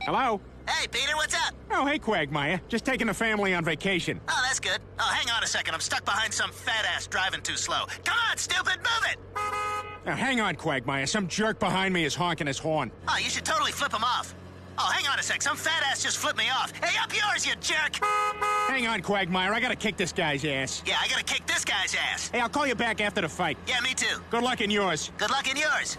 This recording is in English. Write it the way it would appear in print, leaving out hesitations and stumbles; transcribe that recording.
Hello? Hey, Peter, what's up? Oh, hey, Quagmire. Just taking the family on vacation. Oh, that's good. Oh, hang on a second. I'm stuck behind some fat ass driving too slow. Come on, stupid, move it! Now, hang on, Quagmire. Some jerk behind me is honking his horn. Oh, you should totally flip him off. Oh, hang on a sec. Some fat ass just flipped me off. Hey, up yours, you jerk! Hang on, Quagmire. I gotta kick this guy's ass. Yeah, I gotta kick this guy's ass. Hey, I'll call you back after the fight. Yeah, me too. Good luck in yours. Good luck in yours.